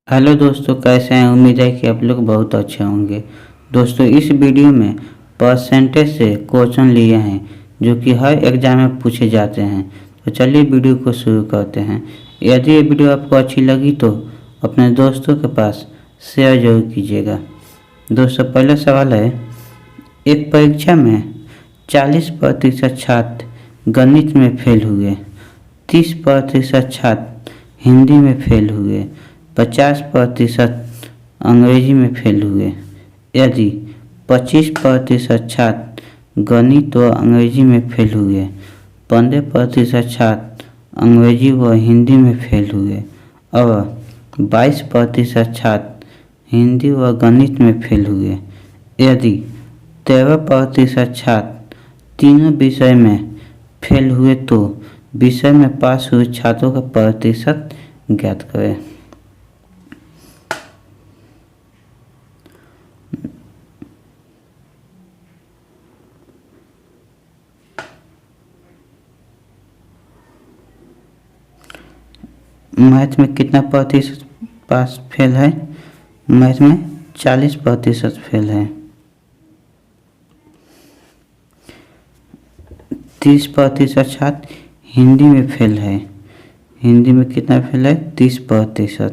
Hello दोस्तों, कैसे हैं। उम्मीद है कि आप लोग बहुत अच्छे होंगे। दोस्तों, इस वीडियो में परसेंटेज से क्वेश्चन लिए हैं जो कि हर एग्जाम में पूछे जाते हैं। तो चलिए वीडियो को शुरू करते हैं। यदि ये वीडियो आपको अच्छी लगी तो अपने दोस्तों के पास शेयर जरूर कीजिएगा। दोस्तों, पहला सवाल है, एक परीक्षा में 40% छात्र गणित में फेल हुए, 30% छात्र हिंदी में फेल हुए, 50% अंग्रेजी में फेल हुए। यदि 25% छात्र गणित व अंग्रेजी में फेल हुए, 15% छात्र अंग्रेजी व हिंदी में फेल हुए और 22% छात्र हिंदी व गणित में फेल हुए। यदि 13% छात्र तीनों विषय में फेल हुए तो विषय में पास हुए छात्रों का प्रतिशत ज्ञात करें। मैथ में कितना प्रतिशत पास फेल है? मैथ में 40% फेल है। 30% छात्र हिंदी में फेल है। हिंदी में कितना फेल है? 30%।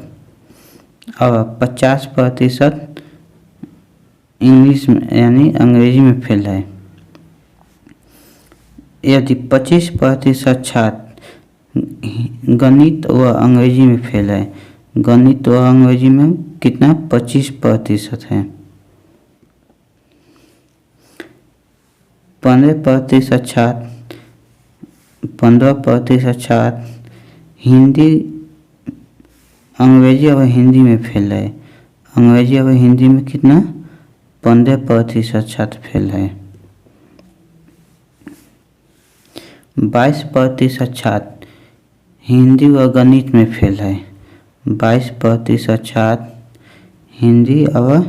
और 50% इंग्लिश में यानी अंग्रेजी में फेल है। यदि 25% छात्र गणित व अंग्रेजी में फेल है। गणित व अंग्रेजी में कितना? 25% है। 15% छात्र हिंदी अंग्रेजी और हिंदी में फेल है। अंग्रेजी और हिंदी में कितना? 15% छात्र फेल है। 22% छात्र हिंदी व गणित में फेल है। 22% छात्र हिंदी और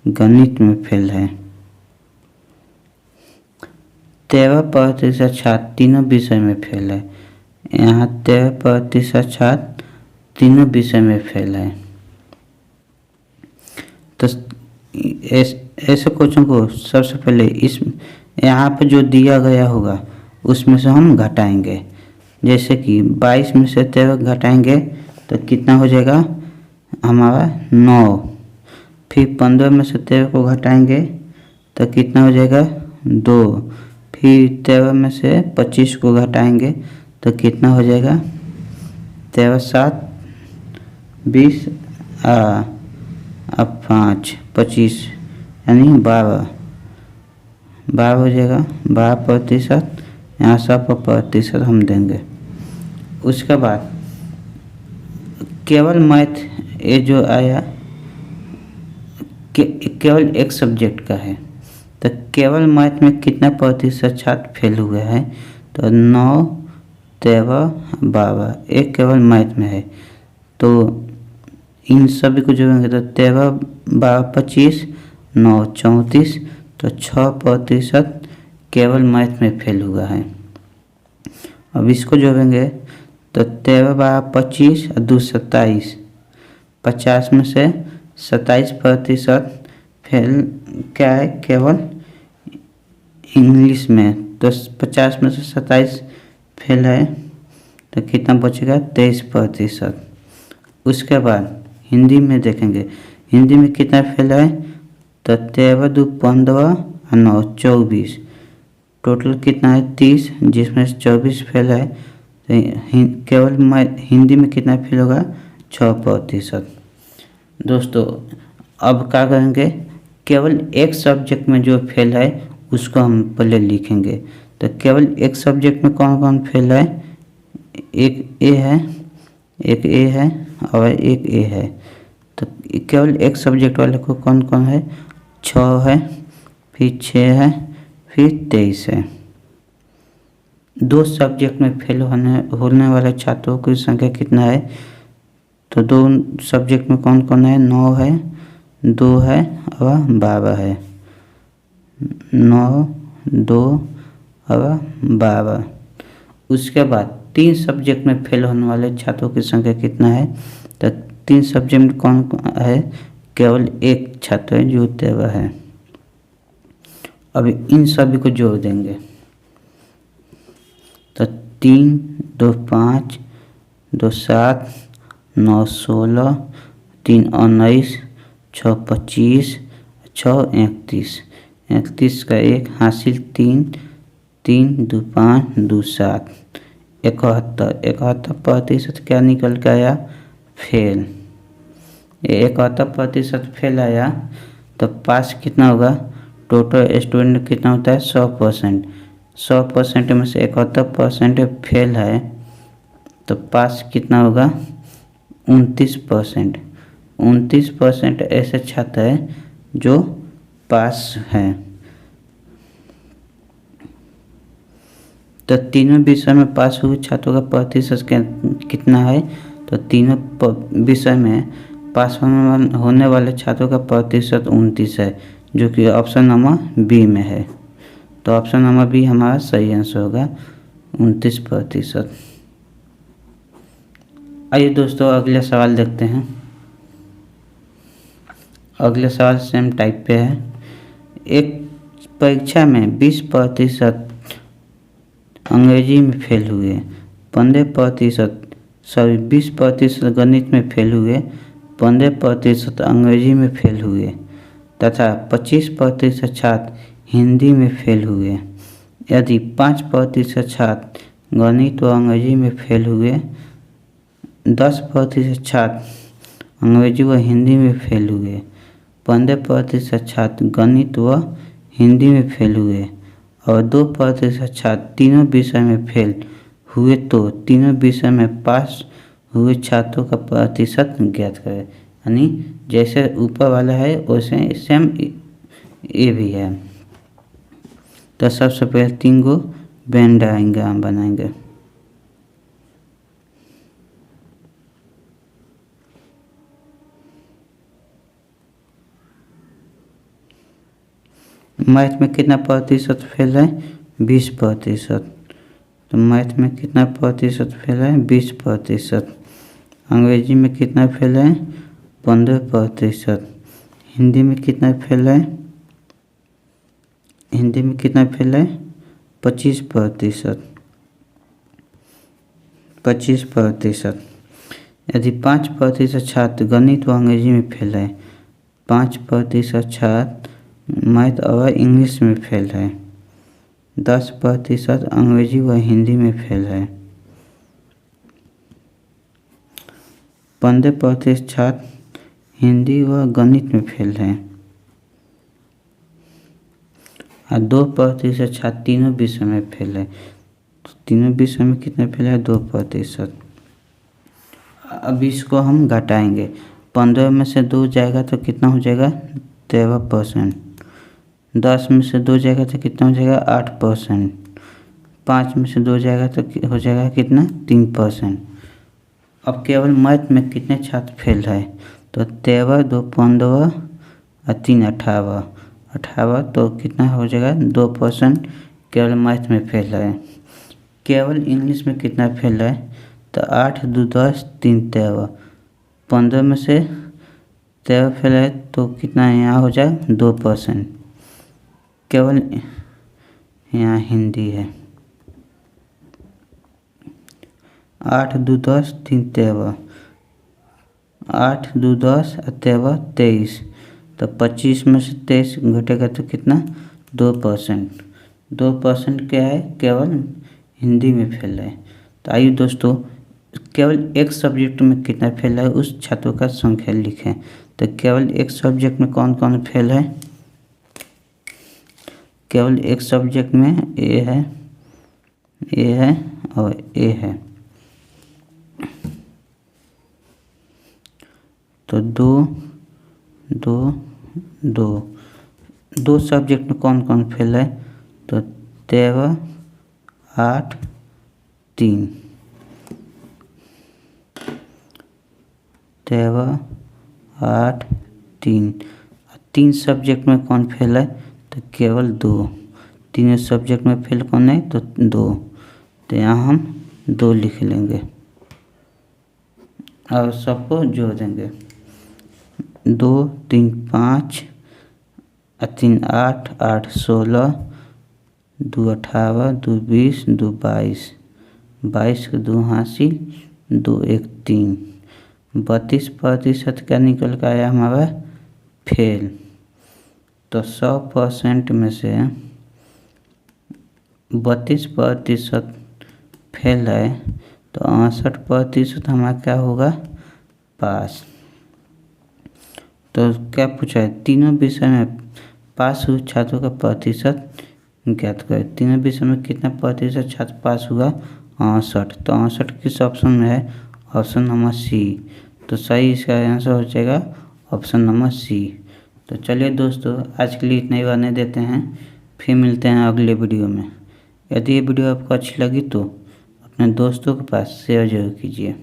गणित में फेल है। 13% छात्र तीनों विषय में फेल है। यहाँ 13% छात्र तीनों विषय में फेल है। तो ऐसे क्वेश्चन को सबसे पहले इस यहाँ पर जो दिया गया होगा उसमें से हम घटाएंगे। जैसे कि 22 में से 13 घटाएंगे तो कितना हो जाएगा हमारा? 9। फिर 15 में से 13 को घटाएंगे तो कितना हो जाएगा? 2। फिर 13 में से 25 को घटाएंगे तो कितना हो जाएगा? 13 7 20 अब 5 25 यानी 12 हो जाएगा। 12%। यहाँ सब प्रतिशत हम देंगे। उसके बाद केवल मैथ ये जो आया केवल एक सब्जेक्ट का है। तो केवल मैथ में कितना प्रतिशत छात्र फेल हुए हैं? तो 9 13 12 एक केवल मैथ में है। तो इन सभी को जोड़ेंगे तो 13 12 25 9 34। तो 6% केवल मैथ में फेल हुआ है। अब इसको जोड़ेंगे तो 13 12 25 और 2 27। 50 में से 27% फेल क्या है? केवल इंग्लिश में। तो 50 में से 27 फेल है तो कितना बचेगा? 23%। उसके बाद हिंदी में देखेंगे। हिंदी में कितना फेल है? तो 13 2 15 और 9 24। टोटल कितना है? 30, जिसमें से 24 फेल है। तो केवल हिंदी में कितना फेल होगा? 6%। दोस्तों, अब क्या करेंगे? केवल एक सब्जेक्ट में जो फेल है उसको हम पहले लिखेंगे। तो केवल एक सब्जेक्ट में कौन कौन फेल है? एक ए है, एक ए है और एक ए है। तो केवल एक सब्जेक्ट वाले को कौन कौन है? 6 है, फिर 6 है, फिर 23 है। 2 सब्जेक्ट में फेल होने वाले छात्रों की संख्या कितना है? तो 2 सब्जेक्ट में कौन कौन है? 9 है, 2 है और 12 है। 9 2 और 12। उसके बाद 3 सब्जेक्ट में फेल होने वाले छात्रों की संख्या कितना है? तो 3 सब्जेक्ट में कौन है, केवल एक छात्र है जो तेवा है। अभी इन सभी को जोड़ देंगे तो 3 2 5 2 7 9 16 3 19 6 25 6 31 31 का 1 हासिल 3 3 2 5 2 7 71% क्या निकल के आया, फेल। 71% फेल आया तो पास कितना होगा, टोटल स्टूडेंट कितना होता है 100%। 100% में से 71% फेल है तो पास कितना होगा 29%। 29% ऐसे छात्र है जो पास है। तो तीनों विषय में पास हुए छात्रों का प्रतिशत कितना है, तो तीनों विषय में पास होने वाले छात्रों का प्रतिशत 29 है, जो कि ऑप्शन नंबर बी में है। तो ऑप्शन नंबर बी हमारा सही आंसर होगा 29%। आइए दोस्तों अगले सवाल देखते हैं। अगले सवाल सेम टाइप पे है। एक परीक्षा में 20% अंग्रेजी में फेल हुए, 20% गणित में फेल हुए, 15% अंग्रेजी में फेल हुए तथा 25% छात्र हिंदी में फेल हुए। यदि 5% छात्र गणित व अंग्रेजी में फेल हुए, 10% छात्र अंग्रेजी व हिंदी में फेल हुए, 15% छात्र गणित व हिंदी में फेल हुए और 2% छात्र तीनों विषय में फेल हुए, तो तीनों विषय में पास हुए छात्रों का प्रतिशत ज्ञात करें। यानी जैसे ऊपर वाला है वैसे सेम ये भी है। तो सबसे पहले 3 गो वेन डायग्राम बनाएंगे। मैथ में कितना प्रतिशत फेल है, 20%। तो मैथ में कितना प्रतिशत फेल है, 20%। अंग्रेजी में कितना फेल है, 15%। हिंदी में कितना फेल है, हिंदी में कितना फेल है, 25%। 25%। यदि 5% छात्र गणित व अंग्रेजी में फेल है, 5% छात्र मैथ और इंग्लिश में फेल है, 10% अंग्रेजी व हिंदी में फेल है, 15% छात्र हिंदी व गणित में फेल है और 2% छात्र तीनों विषय में फेल है। तो तीनों विषय में कितना फेल है, 2%। अब इसको हम घटाएंगे, 15 में से 2 जाएगा तो कितना हो जाएगा, 13%। 10 में से 2 जाएगा तो कितना हो जाएगा, 8%। 5 में से 2 जाएगा तो हो जाएगा कितना, 3%। अब केवल मैथ में कितने छात्र फेल है, तो 13 2 15 और 3 18 तो कितना हो जाएगा, 2% केवल मैथ में फेल है। केवल इंग्लिश में कितना फेल है, तो 8 2 10 3 13। 15 में से 13 फेल है तो कितना यहाँ हो जाए, 2%। केवल यहाँ हिंदी है। 8 2 10 3 13, 8 2 10 और 13 23। तो 25 में से 23 घटेगा तो कितना, 2%। 2% क्या है, केवल हिंदी में फेल है। तो आइए दोस्तों केवल एक सब्जेक्ट में कितना फेल है उस छात्रों का संख्या लिखें। तो केवल एक सब्जेक्ट में कौन कौन फेल है, केवल एक सब्जेक्ट में ए है और ए है। तो दो सब्जेक्ट में कौन कौन फेल है, तो 13 8 3। 13 8 3। 3 सब्जेक्ट में कौन फेल है, तो केवल 2। तीनों सब्जेक्ट में फेल कौन है, तो 2। तो यहाँ हम 2 लिख लेंगे। और सबको जोड़ देंगे। 2 3 5 3 8 8 16 2 18 2 20 2 22 22 के 2 हासिल 2 1 3 32% क्या निकल कर आया हमारा फेल। तो 100% में से 32% फेल है तो 68% हमारा क्या होगा पास। तो क्या पूछा है तीनों विषय में पास हुए छात्रों का प्रतिशत ज्ञात करें। तीनों विषय में कितना प्रतिशत छात्र पास हुआ 68। तो 68 किस ऑप्शन में है ऑप्शन नंबर सी। तो सही इसका आंसर हो जाएगा ऑप्शन नंबर सी। तो चलिए दोस्तों आज के लिए इतना ही रहने देते हैं, फिर मिलते हैं अगले वीडियो में। यदि ये वीडियो आपको अच्छी लगी तो अपने दोस्तों के पास शेयर जरूर कीजिए।